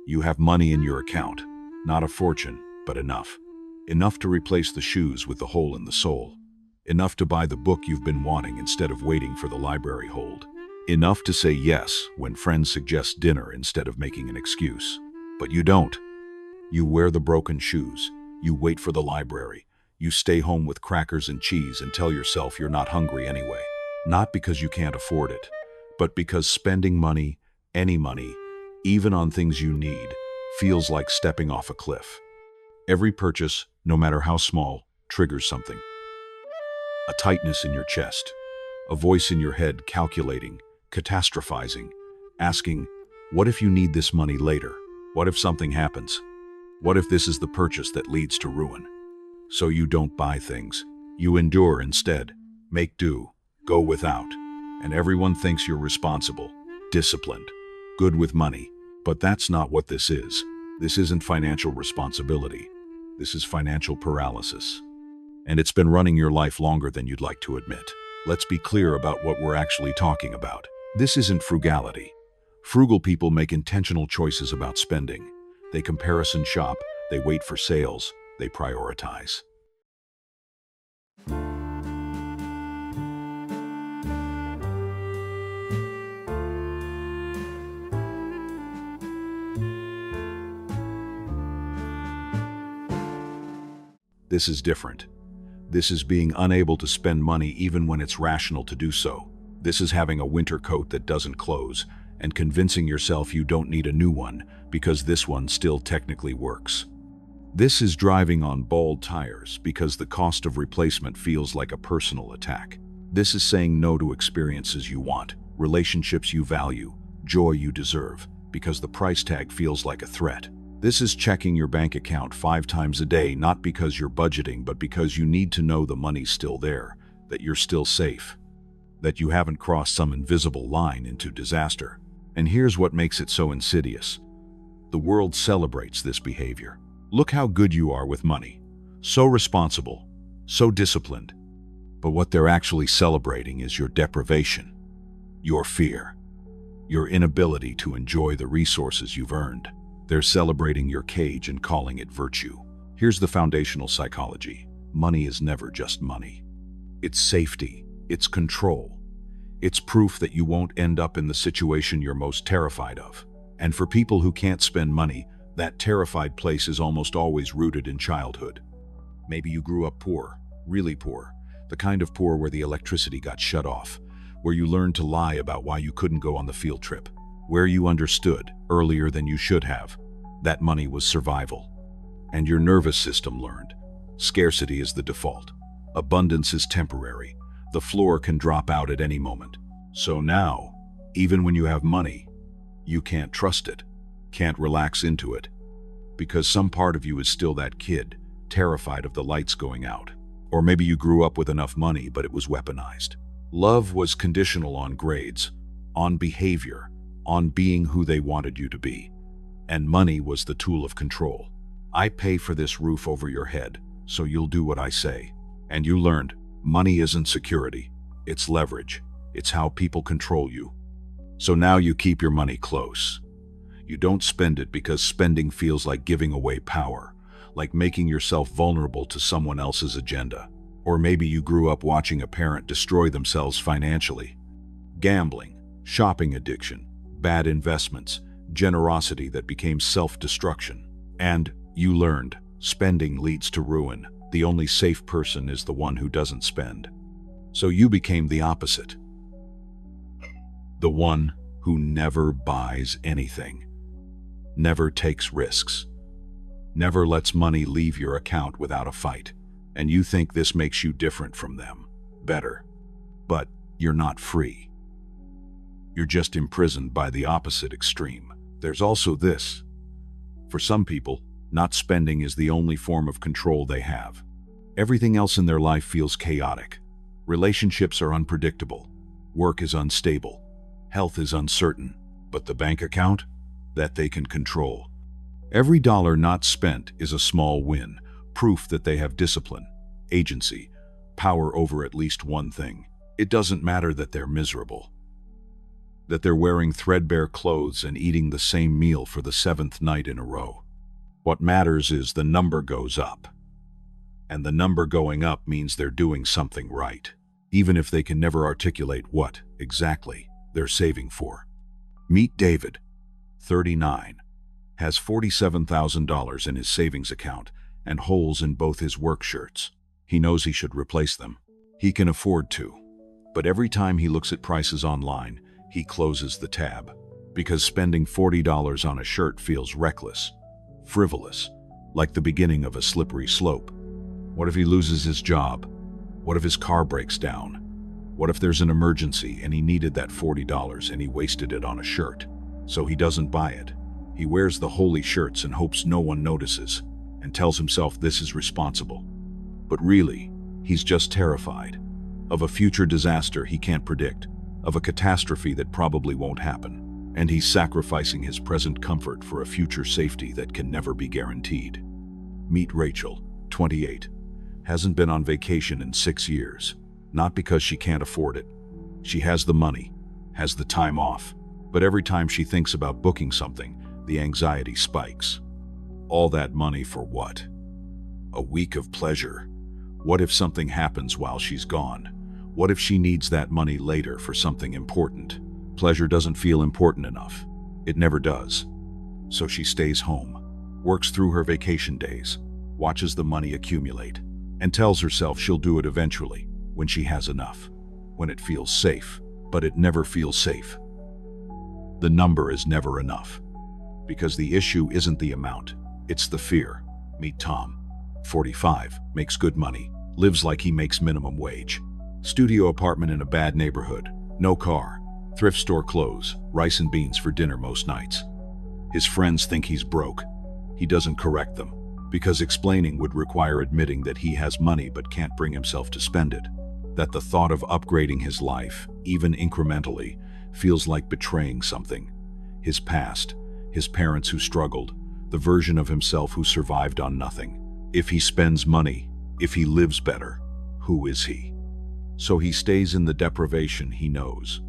You have money in your account, not a fortune, but enough. Enough to replace the shoes with the hole in the sole. Enough to buy the book you've been wanting instead of waiting for the library hold. Enough to say yes when friends suggest dinner instead of making an excuse. But you don't. You wear the broken shoes. You wait for the library. You stay home with crackers and cheese and tell yourself you're not hungry anyway. Not because you can't afford it, but because spending money, any money, even on things you need, feels like stepping off a cliff. Every purchase, no matter how small, triggers something. A tightness in your chest, a voice in your head calculating, catastrophizing, asking, what if you need this money later? What if something happens? What if this is the purchase that leads to ruin? So you don't buy things. You endure instead, make do, go without. And everyone thinks you're responsible, disciplined, good with money. But that's not what this is. This isn't financial responsibility. This is financial paralysis. And it's been running your life longer than you'd like to admit. Let's be clear about what we're actually talking about. This isn't frugality. Frugal people make intentional choices about spending. They comparison shop, they wait for sales, they prioritize. This is different. This is being unable to spend money even when it's rational to do so. This is having a winter coat that doesn't close and convincing yourself you don't need a new one because this one still technically works. This is driving on bald tires because the cost of replacement feels like a personal attack. This is saying no to experiences you want, relationships you value, joy you deserve, because the price tag feels like a threat. This is checking your bank account 5 times a day, not because you're budgeting, but because you need to know the money's still there, that you're still safe, that you haven't crossed some invisible line into disaster. And here's what makes it so insidious. The world celebrates this behavior. Look how good you are with money. So responsible, so disciplined. But what they're actually celebrating is your deprivation, your fear, your inability to enjoy the resources you've earned. They're celebrating your cage and calling it virtue. Here's the foundational psychology. Money is never just money. It's safety, it's control. It's proof that you won't end up in the situation you're most terrified of. And for people who can't spend money, that terrified place is almost always rooted in childhood. Maybe you grew up poor, really poor, the kind of poor where the electricity got shut off, where you learned to lie about why you couldn't go on the field trip, where you understood, earlier than you should have, that money was survival. And your nervous system learned. Scarcity is the default. Abundance is temporary. The floor can drop out at any moment. So now, even when you have money, you can't trust it, can't relax into it, because some part of you is still that kid, terrified of the lights going out. Or maybe you grew up with enough money, but it was weaponized. Love was conditional on grades, on behavior, on being who they wanted you to be. And money was the tool of control. I pay for this roof over your head, so you'll do what I say. And you learned, money isn't security, it's leverage. It's how people control you. So now you keep your money close. You don't spend it because spending feels like giving away power, like making yourself vulnerable to someone else's agenda. Or maybe you grew up watching a parent destroy themselves financially. Gambling, shopping addiction, bad investments, generosity that became self-destruction. And you learned, spending leads to ruin. The only safe person is the one who doesn't spend. So you became the opposite. The one who never buys anything, never takes risks, never lets money leave your account without a fight. And you think this makes you different from them, better. But you're not free. You're just imprisoned by the opposite extreme. There's also this. For some people, not spending is the only form of control they have. Everything else in their life feels chaotic. Relationships are unpredictable. Work is unstable. Health is uncertain. But the bank account? That they can control. Every dollar not spent is a small win, proof that they have discipline, agency, power over at least one thing. It doesn't matter that they're miserable. that they're wearing threadbare clothes and eating the same meal for the 7th night in a row. What matters is the number goes up. And the number going up means they're doing something right, even if they can never articulate what, exactly, they're saving for. Meet David, 39, has $47,000 in his savings account and holes in both his work shirts. He knows he should replace them. He can afford to. But every time he looks at prices online, he closes the tab, because spending $40 on a shirt feels reckless, frivolous, like the beginning of a slippery slope. What if he loses his job? What if his car breaks down? What if there's an emergency and he needed that $40 and he wasted it on a shirt? So he doesn't buy it. He wears the holy shirts and hopes no one notices, and tells himself this is responsible. But really, he's just terrified of a future disaster he can't predict, of a catastrophe that probably won't happen, and he's sacrificing his present comfort for a future safety that can never be guaranteed. Meet Rachel, 28. Hasn't been on vacation in 6 years. Not because she can't afford it. She has the money, has the time off. But every time she thinks about booking something, the anxiety spikes. All that money for what? A week of pleasure. What if something happens while she's gone? What if she needs that money later for something important? Pleasure doesn't feel important enough. It never does. So she stays home, works through her vacation days, watches the money accumulate, and tells herself she'll do it eventually, when she has enough, when it feels safe. But it never feels safe. The number is never enough. Because the issue isn't the amount, it's the fear. Meet Tom, 45, makes good money, lives like he makes minimum wage. Studio apartment in a bad neighborhood, no car, thrift store clothes, rice and beans for dinner most nights. His friends think he's broke. He doesn't correct them, because explaining would require admitting that he has money but can't bring himself to spend it. That the thought of upgrading his life, even incrementally, feels like betraying something. His past, his parents who struggled, the version of himself who survived on nothing. If he spends money, if he lives better, who is he? So he stays in the deprivation he knows,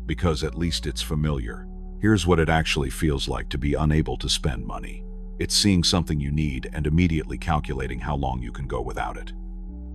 because at least it's familiar. Here's what it actually feels like to be unable to spend money. It's seeing something you need and immediately calculating how long you can go without it.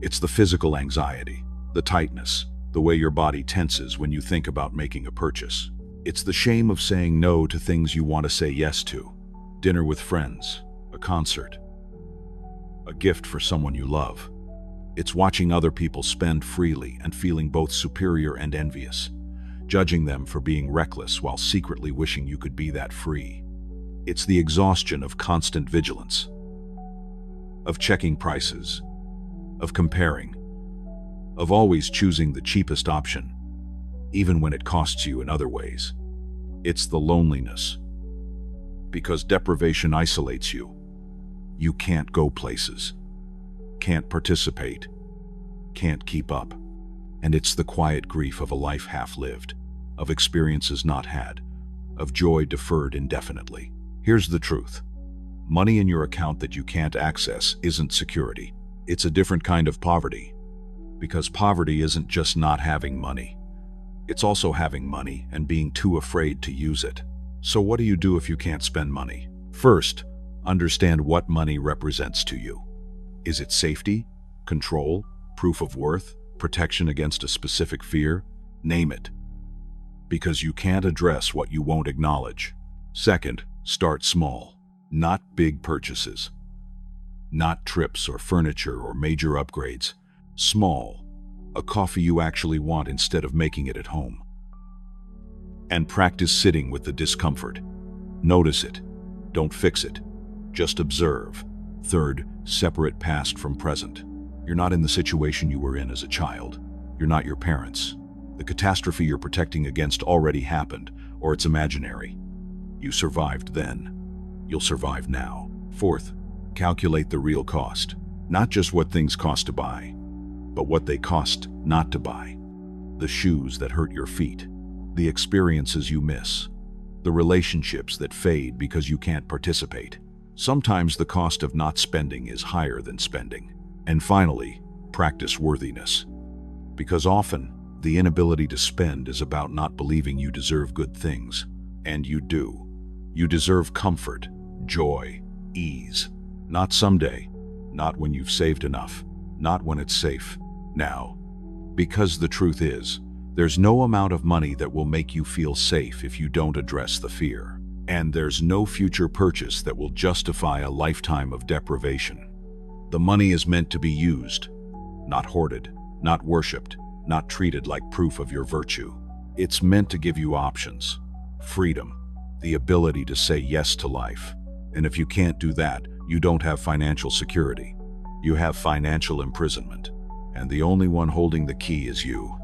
It's the physical anxiety, the tightness, the way your body tenses when you think about making a purchase. It's the shame of saying no to things you want to say yes to. Dinner with friends, a concert, a gift for someone you love. It's watching other people spend freely and feeling both superior and envious, judging them for being reckless while secretly wishing you could be that free. It's the exhaustion of constant vigilance, of checking prices, of comparing, of always choosing the cheapest option, even when it costs you in other ways. It's the loneliness, because deprivation isolates you. You can't go places, can't participate, can't keep up. And it's the quiet grief of a life half-lived, of experiences not had, of joy deferred indefinitely. Here's the truth. Money in your account that you can't access isn't security. It's a different kind of poverty. Because poverty isn't just not having money. It's also having money and being too afraid to use it. So what do you do if you can't spend money? First, understand what money represents to you. Is it safety, control, proof of worth, protection against a specific fear? Name it. Because you can't address what you won't acknowledge. Second, start small. Not big purchases. Not trips or furniture or major upgrades. Small. A coffee you actually want instead of making it at home. And practice sitting with the discomfort. Notice it. Don't fix it. Just observe. Third, separate past from present. You're not in the situation you were in as a child. You're not your parents. The catastrophe you're protecting against already happened, or it's imaginary. You survived then. You'll survive now. Fourth, calculate the real cost. Not just what things cost to buy, but what they cost not to buy. The shoes that hurt your feet, the experiences you miss, the relationships that fade because you can't participate. Sometimes the cost of not spending is higher than spending. And finally, practice worthiness. Because often, The inability to spend is about not believing you deserve good things. And you do. You deserve comfort, joy, ease. Not someday, not when you've saved enough, not when it's safe. Now. Because the truth is, there's no amount of money that will make you feel safe if you don't address the fear. And there's no future purchase that will justify a lifetime of deprivation. The money is meant to be used, not hoarded, not worshipped, not treated like proof of your virtue. It's meant to give you options, freedom, the ability to say yes to life. And if you can't do that, you don't have financial security. You have financial imprisonment. And the only one holding the key is you.